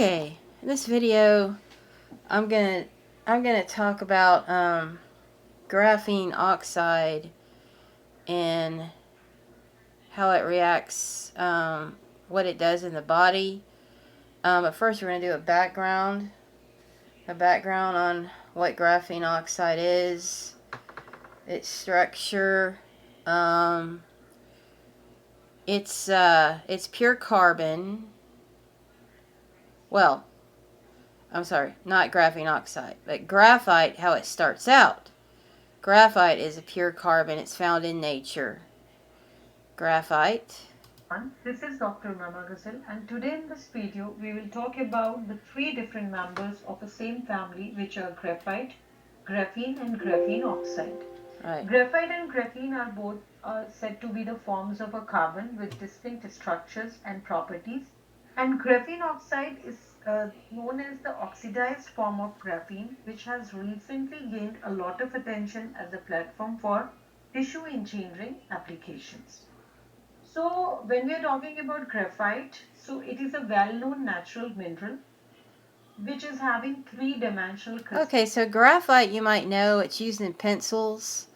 Okay, in this video, I'm gonna talk about graphene oxide and how it reacts, what it does in the body. But first, we're gonna do a background on what graphene oxide is, its structure. It's pure carbon. Well, I'm sorry, not graphene oxide, but graphite, how it starts out. Graphite is a pure carbon. It's found in nature. Graphite. This is Dr. Mama Ghazal, and today in this video we will talk about the three different members of the same family, which are graphite, graphene and graphene oxide. Right. Graphite and graphene are both said to be the forms of a carbon with distinct structures and properties, and graphene oxide is known as the oxidized form of graphene, which has recently gained a lot of attention as a platform for tissue engineering applications. So when we are talking about graphite, so it is a well-known natural mineral which is having three-dimensional crystal. Okay, so graphite, you might know, it's used in pencils.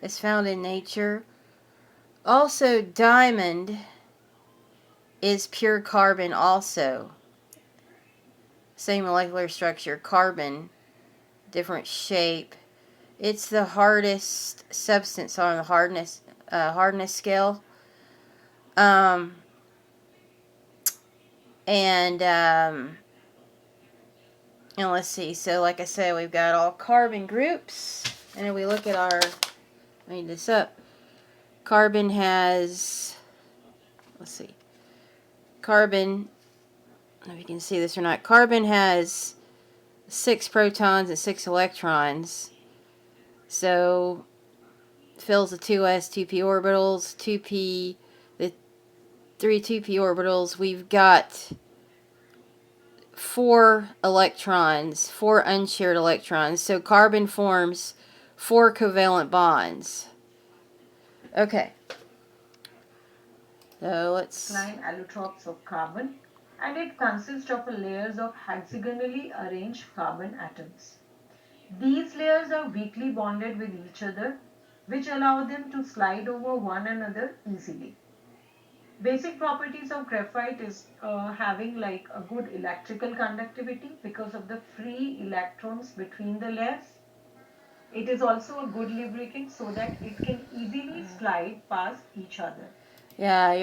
It's found in nature. Also, diamond is pure carbon also. Same molecular structure, carbon, different shape. It's the hardest substance on the hardness scale. Um, and let's see. So, like I said, we've got all carbon groups, and if we look at our, I need this up. Carbon has, let's see. Carbon, I don't know if you can see this or not. Carbon has 6 protons and 6 electrons. So fills the 2s, 2p orbitals, 2p, the 3 2p orbitals. We've got 4 electrons, 4 unshared electrons. So carbon forms 4 covalent bonds. Okay. So let's... Line allotropes of carbon, and it consists of layers of hexagonally arranged carbon atoms. These layers are weakly bonded with each other, which allow them to slide over one another easily. Basic properties of graphite is having like a good electrical conductivity because of the free electrons between the layers. It is also a good lubricant so that it can easily slide past each other. Yeah,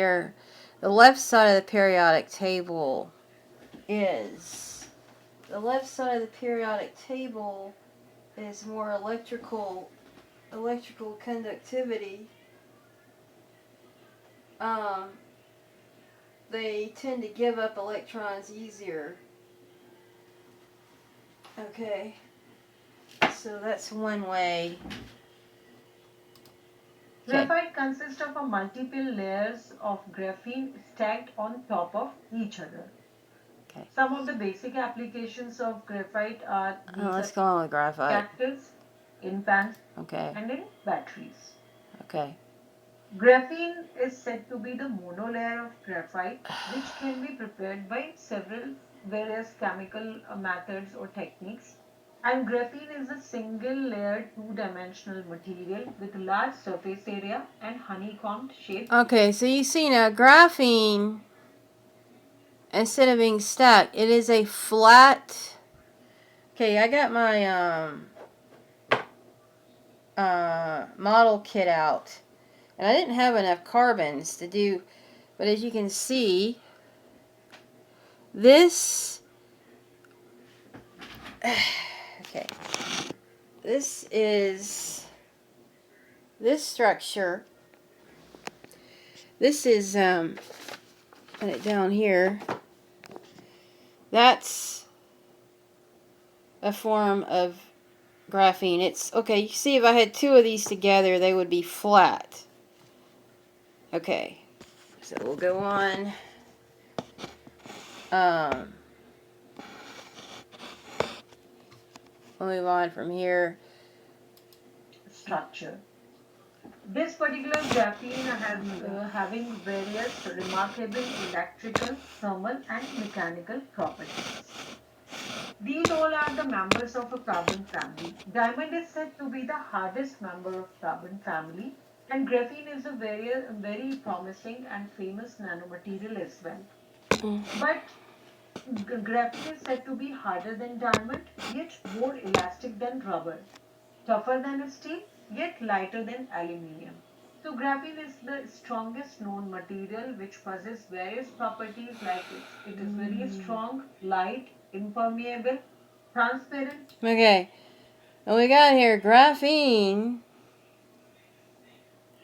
the left side of the periodic table is more electrical conductivity. They tend to give up electrons easier. Okay, so that's one way. Okay. Graphite consists of a multiple layers of graphene stacked on top of each other. Okay. Some of the basic applications of graphite are let's go on with graphite. cactus, in pans, okay, and in batteries. Okay. Graphene is said to be the monolayer of graphite, which can be prepared by several various chemical methods or techniques. And graphene is a single layered two-dimensional material with large surface area and honeycombed shape. Okay, so you see now graphene, instead of being stacked, it is a flat. Okay, I got my model kit out, and I didn't have enough carbons to do, but as you can see, this okay, this is this structure. This is put it down here. That's a form of graphene. It's okay. You see, if I had 2 of these together, they would be flat. Okay, so we'll go on. We'll move on from here. Structure. This particular graphene has having various remarkable electrical, thermal, and mechanical properties. These all are the members of a carbon family. Diamond is said to be the hardest member of carbon family, and graphene is a very promising and famous nanomaterial as well. But graphene is said to be harder than diamond, yet more elastic than rubber, tougher than steel, yet lighter than aluminium. So graphene is the strongest known material which possesses various properties like it is very strong, light, impermeable, transparent. Okay. And we got here graphene.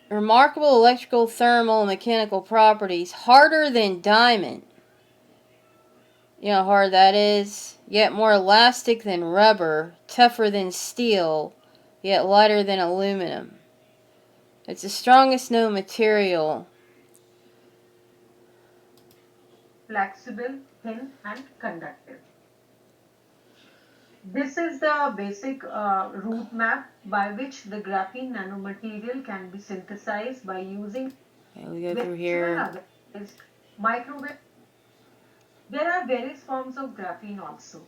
Remarkable electrical, thermal, and mechanical properties. Harder than diamond. You know how hard that is? Yet more elastic than rubber. Tougher than steel. Yet lighter than aluminum. It's the strongest known material. Flexible, thin, and conductive. This is the basic route map by which the graphene nanomaterial can be synthesized by using Okay, we go through visible here. organized microwave. There are various forms of graphene also.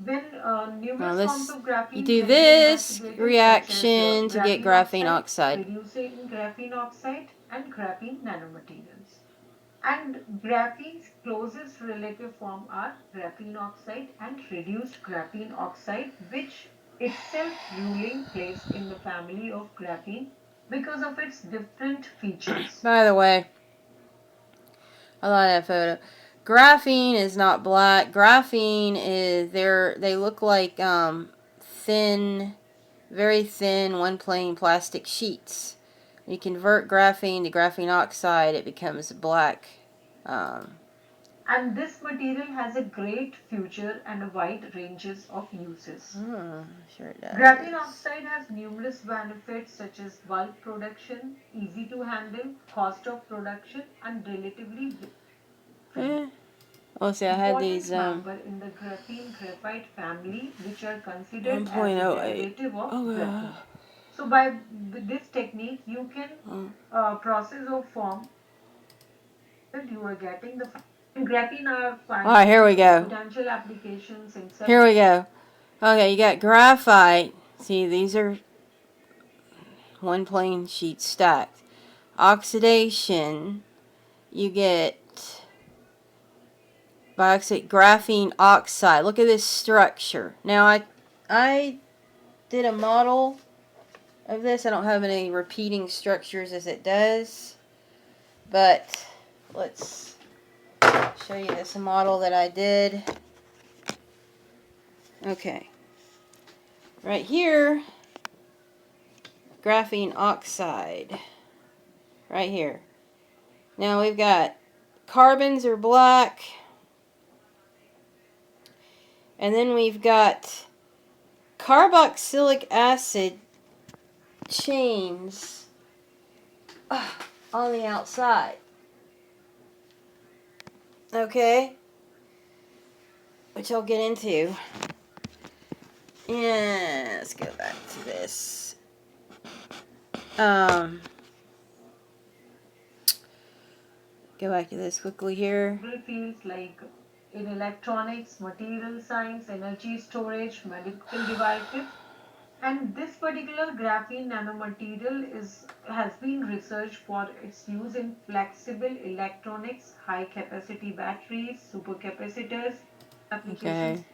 When Now numerous forms this, of you graphene do can be this investigated, such as reaction to get graphene graphene oxide, oxide. reducing graphene oxide, and graphene nanomaterials. And graphene's closest relative form are graphene oxide and reduced graphene oxide, which itself ruling place in the family of graphene because of its different features. By the way, I like that photo. Graphene is not black. Graphene is they look like thin, very thin one plane plastic sheets. When you convert graphene to graphene oxide, it becomes black. Um, And this material has a great future and a wide ranges of uses. sure it does. Graphene oxide has numerous benefits such as bulk production, easy to handle, cost of production, and relatively free. Eh. Oh, see, I had Important these member in the graphene graphite family, which are considered as a 1.08. derivative of Oh graphene. god. So by this technique, you can process or form that you are getting the graphene are Alright, here finding we go. potential applications in Here we go. Okay, you got graphite. See, these are one plane sheet stacked. Oxidation, you get bioxide graphene oxide. Look at this structure. Now I did a model of this. I don't have any repeating structures as it does, but let's show you this model that I did. Okay, right here, graphene oxide. Right here. Now we've got carbons are black, and then we've got carboxylic acid chains on the outside. Okay? Which I'll get into. And let's go back to this. Go back to this quickly here. fields like in electronics, material science, energy storage, medical devices. And this particular graphene nanomaterial has been researched for its use in flexible electronics, high capacity batteries, supercapacitors applications. Okay.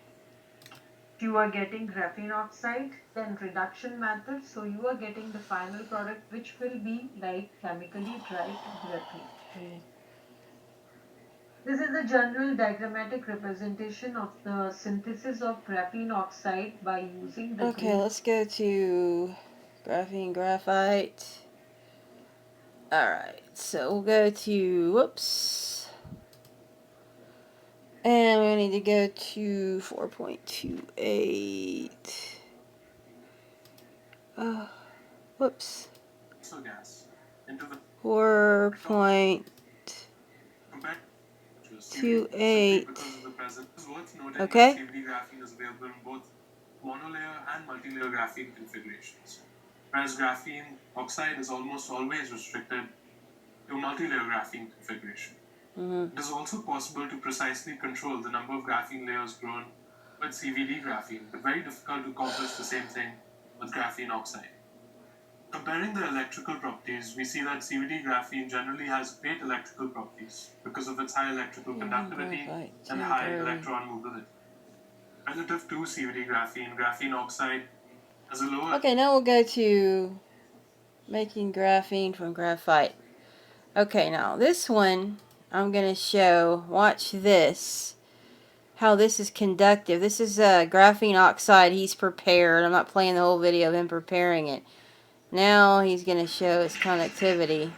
You are getting graphene oxide, then reduction method. So you are getting the final product, which will be like chemically dried graphene. This is a general diagrammatic representation of the synthesis of graphene oxide by using the Okay, let's go to graphene graphite. Alright, so we'll go to, whoops. And we need to go to 4.28. Whoops. 4.28. Okay. Graphene is available in both monolayer and multilayer graphene configurations. whereas graphene oxide is almost always restricted to multi-layer graphene configuration. It is also possible to precisely control the number of graphene layers grown with CVD graphene, but very difficult to accomplish the same thing with graphene oxide. Comparing the electrical properties, we see that CVD graphene generally has great electrical properties because of its high electrical conductivity and high electron mobility. Relative to CVD graphene, graphene oxide has a lower... Okay, now we'll go to making graphene from graphite. Okay, now this one I'm going to show, watch this, how this is conductive. This is graphene oxide he's prepared. I'm not playing the whole video of him preparing it. Now he's going to show its conductivity.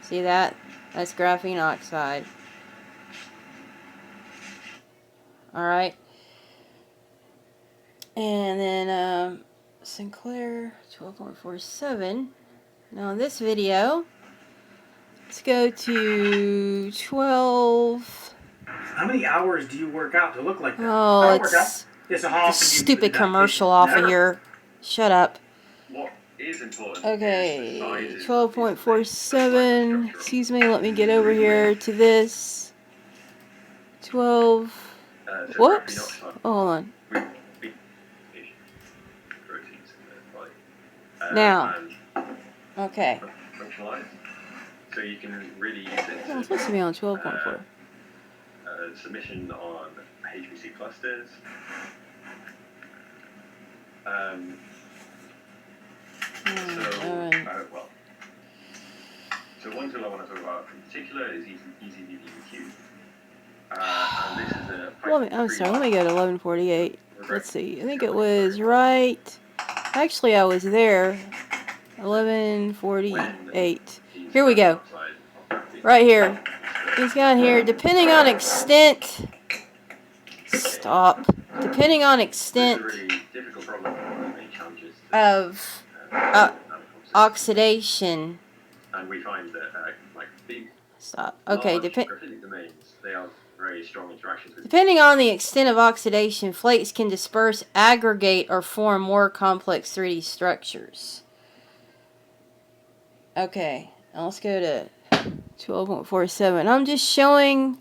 See that? That's graphene oxide. Alright. And then Sinclair 12.47. Now in this video, let's go to 12. How many hours do you work out to look like that? Oh, it's the stupid commercial off of here. Shut up. What is important? Okay, 12.47. Excuse me, let me get over here to this. 12. Whoops. Oh, hold on. Now. Okay. So you can really use it. Oh, it's supposed to be on 12.4. Submission on HPC clusters. So one tool I want to talk about in particular is EasyVDQ. And this is a I'm sorry, let me go to 11:48. Let's see, I think it was right. Actually, I was there. 11:48. Here we go. Right here. He's got here, depending on extent. Stop. Depending on extent of oxidation. And we find that big. Stop. Okay, graphite domains, they have very strong interactions with. Depending on the extent of oxidation, flakes can disperse, aggregate, or form more complex 3D structures. Okay, now let's go to 12.47. I'm just showing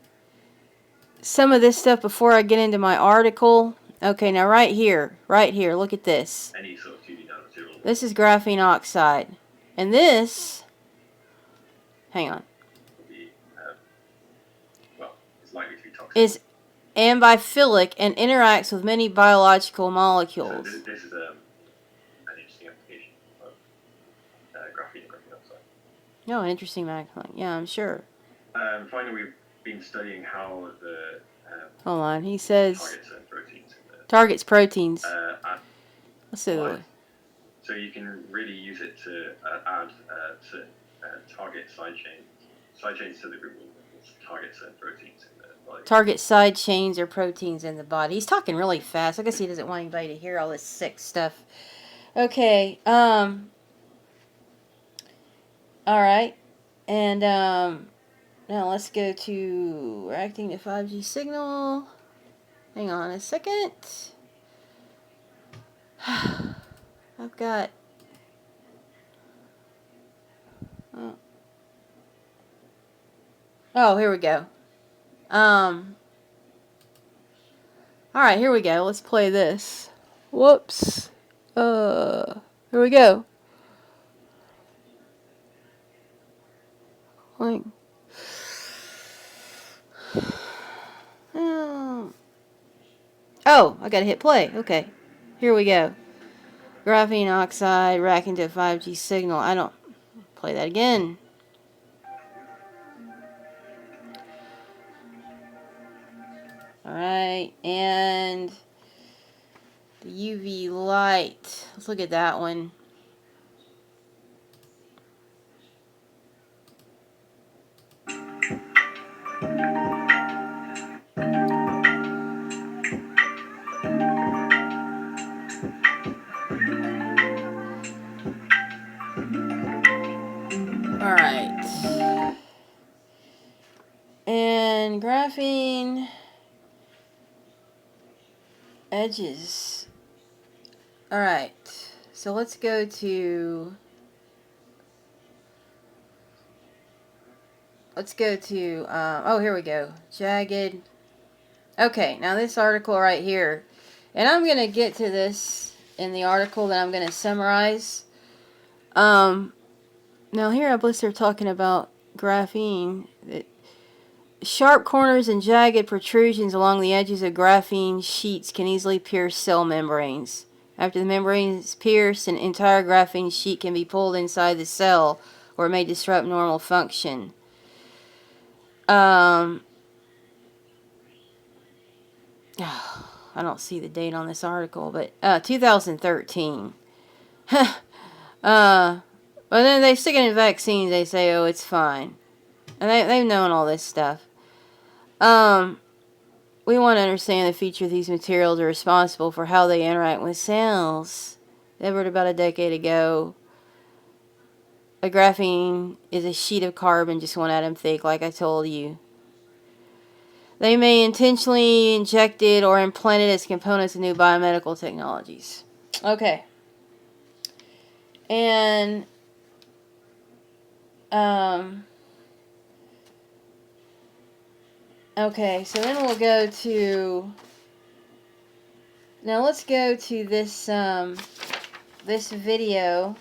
some of this stuff before I get into my article. Okay, now right here, look at this. Any sort of 2D nanomaterial. This is graphene oxide. And this, hang on, it's likely to be toxic. is amphiphilic and interacts with many biological molecules. So this is an interesting application of graphene and graphene oxide. No, interesting, Macklin. Yeah, I'm sure. Finally, we've been studying how the hold on, he says targets and proteins. Targets proteins. Let's see. So you can really use it to add target side chains to the group will target certain proteins in the body. Target side chains or proteins in the body. He's talking really fast. I guess he doesn't want anybody to hear all this sick stuff. Okay. All right. And now let's go to reacting to 5G signal. Hang on a second. I've got. Oh, here we go. All right, here we go. Let's play this. Whoops. Here we go. Playing. Oh, I gotta hit play. Okay. Here we go. Graphene oxide racking to 5G signal. I don't play that again. Alright, and the UV light. Let's look at that one. Alright. And graphene edges. Alright. So let's go to... oh, here we go. Jagged. Okay, now this article right here. And I'm going to get to this in the article that I'm going to summarize. Now here I believe they're talking about graphene. Sharp corners and jagged protrusions along the edges of graphene sheets can easily pierce cell membranes. After the membrane is pierced, an entire graphene sheet can be pulled inside the cell, or it may disrupt normal function. I don't see the date on this article, but 2013. But then they stick it in vaccines. They say, oh, it's fine, and they've known all this stuff. We want to understand the feature of these materials are responsible for how they interact with cells. Discovered about a decade ago. A graphene is a sheet of carbon just one atom thick, like I told you. They may intentionally inject it or implant it as components of new biomedical technologies. Okay. And okay, so then we'll go to... Now let's go to this this video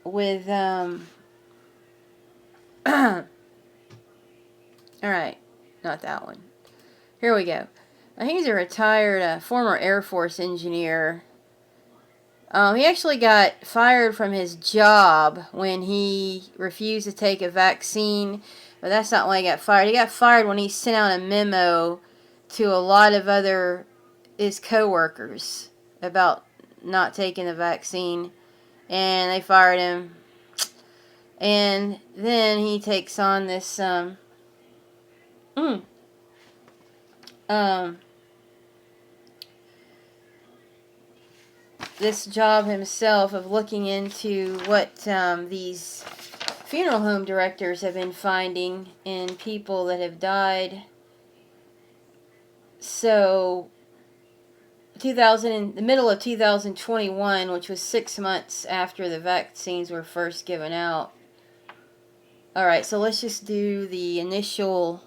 with alright, not that one. Here we go. I think he's a retired former Air Force engineer. He actually got fired from his job when he refused to take a vaccine, but that's not why he got fired. He got fired when he sent out a memo to a lot of his co-workers about not taking the vaccine, and they fired him. And then he takes on this this job himself of looking into what these funeral home directors have been finding in people that have died. So in the middle of 2021, which was 6 months after the vaccines were first given out. Alright, so let's just do the initial...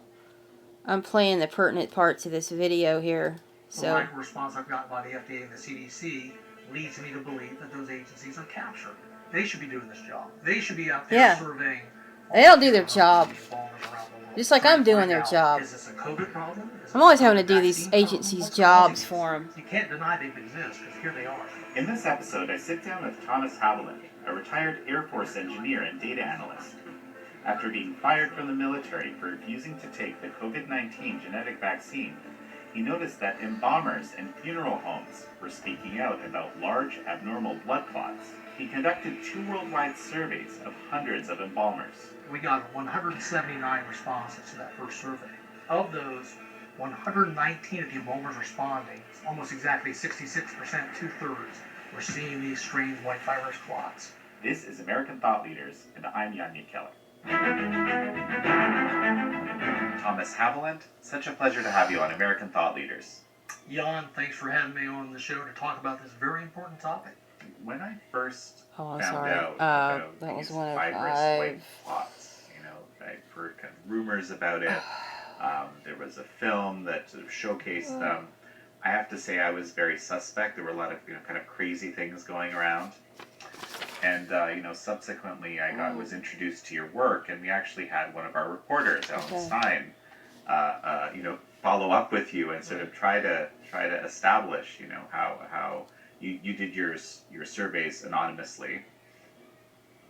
I'm playing the pertinent parts of this video here. The lack of response I've gotten by the FDA and the CDC leads me to believe that those agencies are captured. They should be doing this job. They should be out there surveying. They don't do their job. Just like I'm doing their job. Is this a COVID problem? I'm always having to do these agencies' jobs for them. You can't deny they exist, because here they are. In this episode, I sit down with Thomas Haviland, a retired Air Force engineer and data analyst. After being fired from the military for refusing to take the COVID-19 genetic vaccine, he noticed that embalmers and funeral homes were speaking out about large abnormal blood clots. He conducted 2 worldwide surveys of hundreds of embalmers. We got 179 responses to that first survey. Of those, 119 of the embalmers responding, almost exactly 66%, 2/3, were seeing these strange white fibrous clots. This is American Thought Leaders, and I'm Yanya Keller. Thomas Haviland, such a pleasure to have you on American Thought Leaders. Jan, thanks for having me on the show to talk about this very important topic. When I first found sorry. out about that was these 105. fibrous white clots, I've heard kind of rumors about it. There was a film that sort of showcased them. I have to say I was very suspect. There were a lot of kind of crazy things going around. And subsequently I was introduced to your work, and we actually had one of our reporters, Alan Stein, follow up with you and sort of try to establish, how you did your surveys anonymously,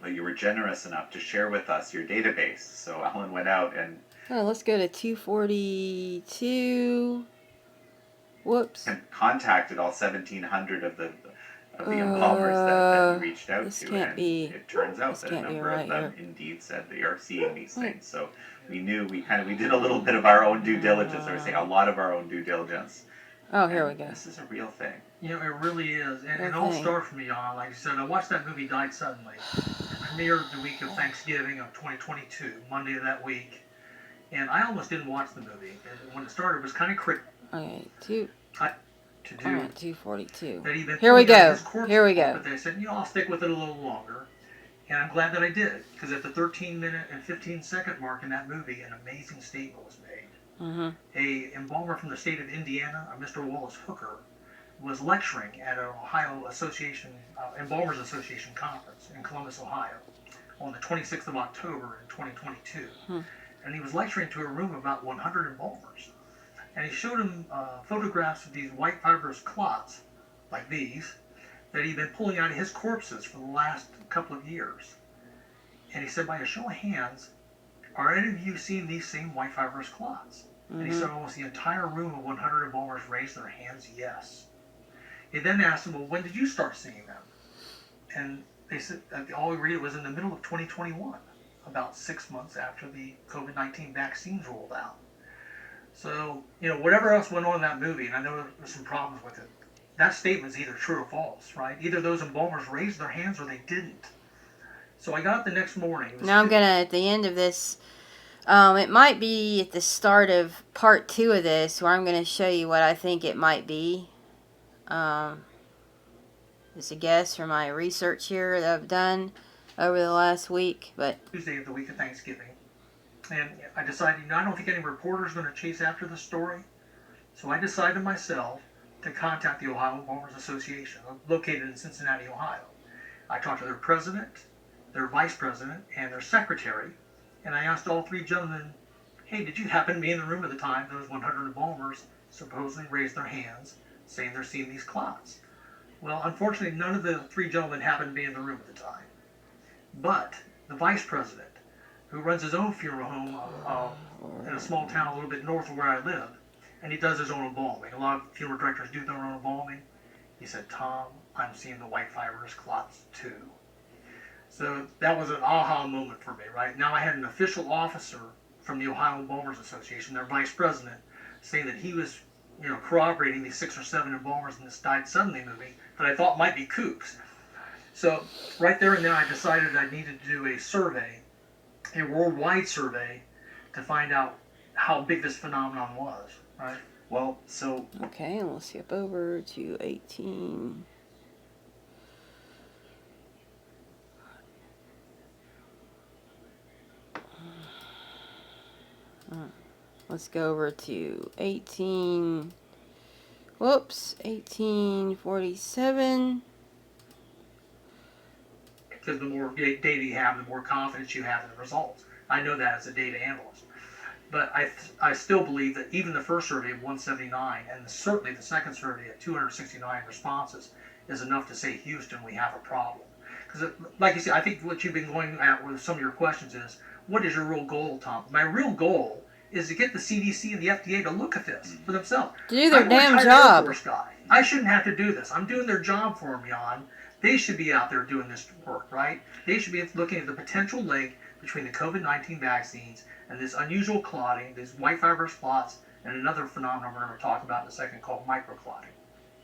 but you were generous enough to share with us your database. So Alan went out and let's go to 242. Whoops. And contacted all 1,700 of the embalmers that you reached out to, and it turns out that a number of them indeed said they are seeing these things. So we knew we did a little bit of our own due diligence, or say a lot of our own due diligence. Oh, here we go. This is a real thing. It really is. And it all started for me, Jan. Like I said, I watched that movie Died Suddenly. It premiered the week of Thanksgiving of 2022, Monday of that week. And I almost didn't watch the movie. When it started, it was kind of critical. Okay, to I'm do. at 242. That he'd been Here we pulling out go. his corpse Here we for, go. But they said, I'll stick with it a little longer. And I'm glad that I did, because at the 13-minute and 15-second mark in that movie, an amazing statement was made. Mm-hmm. A embalmer from the state of Indiana, Mr. Wallace Hooker, was lecturing at an Ohio Association, Embalmers Association conference in Columbus, Ohio, on the 26th of October in 2022. And he was lecturing to a room of about 100 embalmers. And he showed them photographs of these white fibrous clots, like these, that he'd been pulling out of his corpses for the last couple of years. And he said, by a show of hands, are any of you seeing these same white fibrous clots? And he said almost the entire room of 100 embalmers raised their hands, yes. He then asked them, well, when did you start seeing them? And they said, all we read was in the middle of 2021, about 6 months after the COVID-19 vaccines rolled out. So, whatever else went on in that movie, and I know there were some problems with it, that statement's either true or false, right? Either those embalmers raised their hands or they didn't. So I got up the next morning. Now I'm gonna, at the end of this, it might be at the start of part 2 of this, where I'm gonna show you what I think it might be. It's a guess from my research here that I've done over the last week, but Tuesday of the week of Thanksgiving. And I decided, I don't think any reporter's going to chase after this story. So I decided myself to contact the Ohio Embalmers Association, located in Cincinnati, Ohio. I talked to their president, their vice president, and their secretary, and I asked all three gentlemen, hey, did you happen to be in the room at the time those 100 embalmers supposedly raised their hands, saying they're seeing these clots? Well, unfortunately, none of the three gentlemen happened to be in the room at the time. But the vice president, who runs his own funeral home in a small town a little bit north of where I live, and he does his own embalming. A lot of funeral directors do their own embalming. He said, Tom, I'm seeing the white fibrous clots too. So that was an aha moment for me, right? Now I had an official officer from the Ohio Embalmers Association, their vice president, saying that he was corroborating these 6 or 7 embalmers in this Died Suddenly movie that I thought might be kooks. So right there and then I decided I needed to do a survey, a worldwide survey, to find out how big this phenomenon was, right? Well, so okay, and we'll skip over to 18. Let's go over to 1847. Because the more data you have, the more confidence you have in the results. I know that as a data analyst. But I still believe that even the first survey of 179 and certainly the second survey at 269 responses is enough to say, Houston, we have a problem. Because like you said, I think what you've been going at with some of your questions is, what is your real goal, Tom? My real goal is to get the CDC and the FDA to look at this for themselves. Do their I'm a damn retired job. Air Force guy. I shouldn't have to do this. I'm doing their job for them, Jan. They should be out there doing this work, right? They should be looking at the potential link between the COVID-19 vaccines and this unusual clotting, these white fibrous clots, and another phenomenon we're going to talk about in a second called microclotting.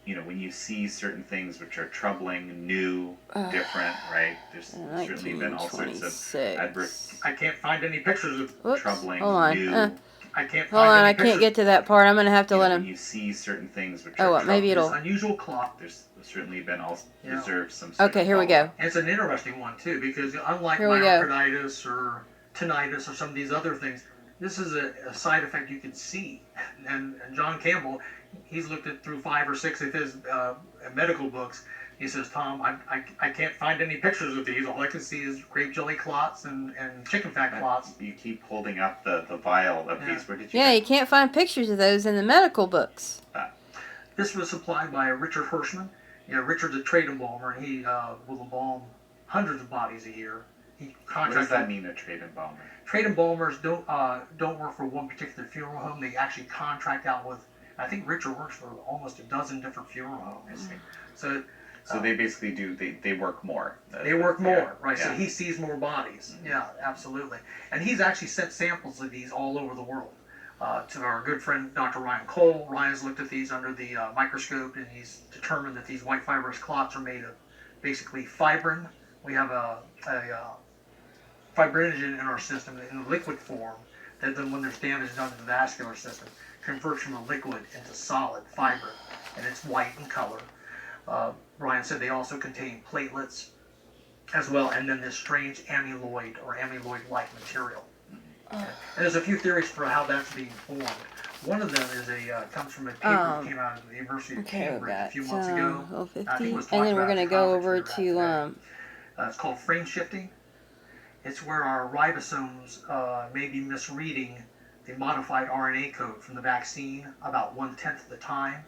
when you see certain things which are troubling, new, different, right? There's certainly been all sorts of adverse. I can't find any pictures of Troubling, hold on. new. I can't Hold find on, any I pictures. can't get to that part. I'm going to have to let When him. you see certain things which Oh, are well, maybe troubling, it'll. This unusual clot. there's certainly been all Yeah. deserved some. Sort Okay, of here we go. And it's an interesting one too, because unlike Here we go. myocarditis or tinnitus or some of these other things, this is a side effect you can see. And John Campbell, he's looked at through 5 or 6 of his medical books. He says, Tom, I can't find any pictures of these. All I can see is grape jelly clots and chicken fat clots. You keep holding up the vial of these. Where did you? Yeah, you can't find pictures of those in the medical books. This was supplied by Richard Hirschman. Richard's a trade embalmer, and he will embalm hundreds of bodies a year. What does that mean, a trade embalmer? Trade embalmers don't work for one particular funeral home. They actually contract out with. I think Richard works for almost a dozen different funeral homes. So they basically do. They work more. They work more, right? Yeah. So he sees more bodies. Mm-hmm. Yeah, absolutely. And he's actually sent samples of these all over the world to our good friend Dr. Ryan Cole. Ryan's looked at these under the microscope, and he's determined that these white fibrous clots are made of basically fibrin. We have a fibrinogen in our system in liquid form that then when there's damage done to the vascular system converts from a liquid into solid fibrin. and it's white in color. Brian said they also contain platelets as well, and then this strange amyloid or amyloid-like material. And there's a few theories for how that's being formed. One of them is comes from a paper that came out of the University of Cambridge a few months ago. I think it was and then we're going to go over to it's called frame shifting. It's where our ribosomes may be misreading the modified RNA code from the vaccine about 1/10 of the time,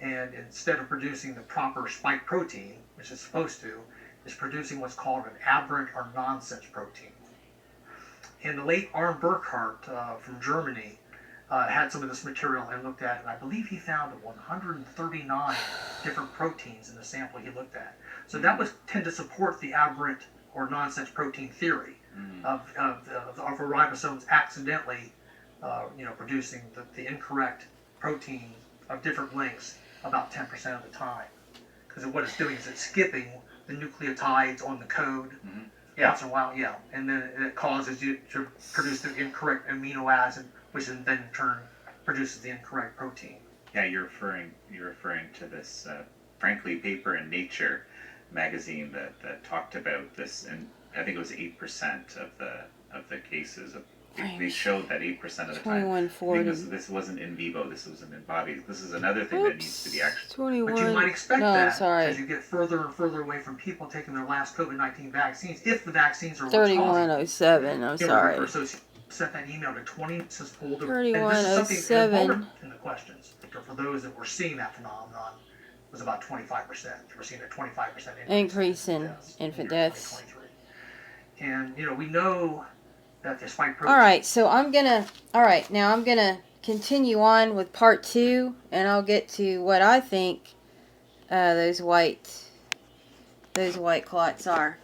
and instead of producing the proper spike protein, which it's supposed to, is producing what's called an aberrant or nonsense protein. And the late Arne Burkhardt from Germany had some of this material and looked at it, and I believe he found 139 different proteins in the sample he looked at. So that would tend to support the aberrant or nonsense protein theory of our ribosomes accidentally producing the incorrect protein of different lengths about 10% of the time. Because what it's doing is it's skipping the nucleotides on the code once in a while, and then it causes you to produce the incorrect amino acid, which then in turn produces the incorrect protein. Yeah, you're referring to this, frankly, paper in Nature magazine that talked about this, and I think it was 8% of the cases of. They showed that 8% of the time. 2140. This wasn't in vivo. This was in body. This is another thing that needs to be actually. 21. But you might expect that sorry. as you get further and further away from people taking their last COVID-19 vaccines, if the vaccines are 3107. I'm sorry. Sent that email to 20. It says older. 3107. In the questions, for those that were seeing that phenomenon, was about 25%. We're seeing a 25% increase in infant deaths. And we know that the spike protein. All right, so I'm gonna continue on with part 2, and I'll get to what I think those white clots are.